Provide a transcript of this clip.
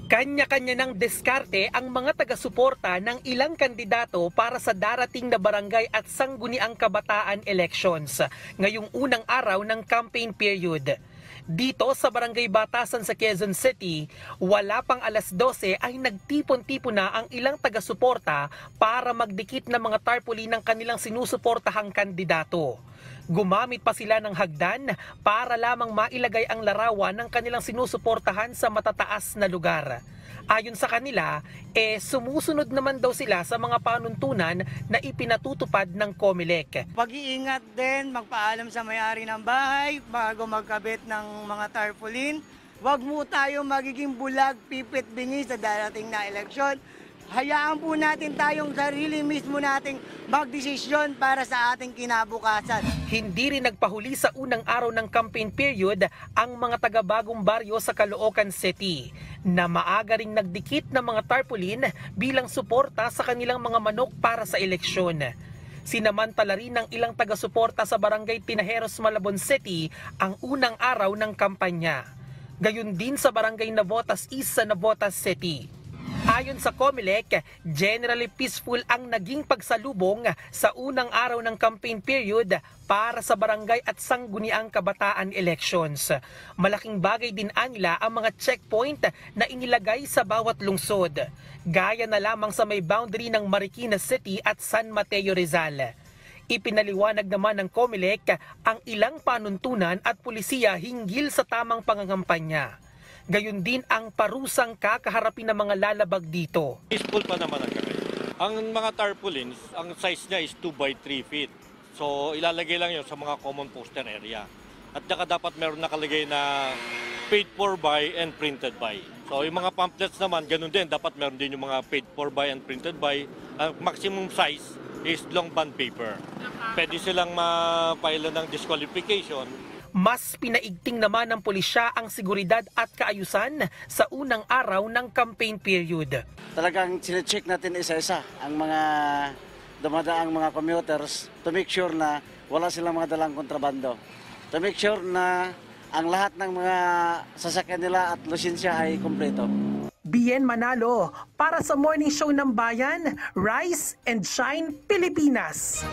Kanya-kanya ng diskarte ang mga taga-suporta ng ilang kandidato para sa darating na barangay at sangguniang kabataan elections ngayong unang araw ng campaign period. Dito sa Barangay Batasan sa Quezon City, wala pang alas 12 ay nagtipon-tipon na ang ilang taga-suporta para magdikit ng mga tarpaulin ng kanilang sinusuportahang kandidato. Gumamit pa sila ng hagdan para lamang mailagay ang larawan ng kanilang sinusuportahan sa matataas na lugar. Ayon sa kanila, sumusunod naman daw sila sa mga panuntunan na ipinatutupad ng COMELEC. Pag-iingat din, magpaalam sa may-ari ng bahay bago magkabit ng mga tarpaulin. Huwag mo tayo magiging bulag, pipit, bingi sa darating na eleksyon. Hayaan po natin tayong sarili mismo nating magdesisyon para sa ating kinabukasan. Hindi rin nagpahuli sa unang araw ng campaign period ang mga taga-Bagong Baryo sa Caloocan City na maaga ring nagdikit ng mga tarpaulin bilang suporta sa kanilang mga manok para sa eleksyon. Sinamantala rin ng ilang taga-suporta sa Barangay Tinajeros, Malabon City ang unang araw ng kampanya. Gayon din sa Barangay Navotas East sa Navotas City. Ayon sa COMELEC, generally peaceful ang naging pagsalubong sa unang araw ng campaign period para sa barangay at sangguniang kabataan elections. Malaking bagay din anila ang mga checkpoint na inilagay sa bawat lungsod, gaya na lamang sa may boundary ng Marikina City at San Mateo Rizal. Ipinaliwanag naman ng COMELEC ang ilang panuntunan at pulisiya hinggil sa tamang pangangampanya. Gayon din ang parusang kakaharapin ng mga lalabag dito. Peaceful pa naman ang kami. Ang mga tarpaulins, ang size niya is 2 by 3 feet. So ilalagay lang yun sa mga common poster area. At saka dapat meron nakalagay na paid for by and printed by. So yung mga pamphlets naman, ganun din. Dapat meron din yung mga paid for by and printed by. Ang maximum size is long bond paper. Pwede silang ma-file ng disqualification. Mas pinaigting naman ng pulisya ang seguridad at kaayusan sa unang araw ng campaign period. Talagang sinecheck natin isa-isa ang mga dumadaang mga commuters to make sure na wala silang mga dalang kontrabando. To make sure na ang lahat ng mga sasakyan nila at lisensya ay kumpleto. Bien Manalo para sa Morning Show ng Bayan, Rise and Shine Pilipinas.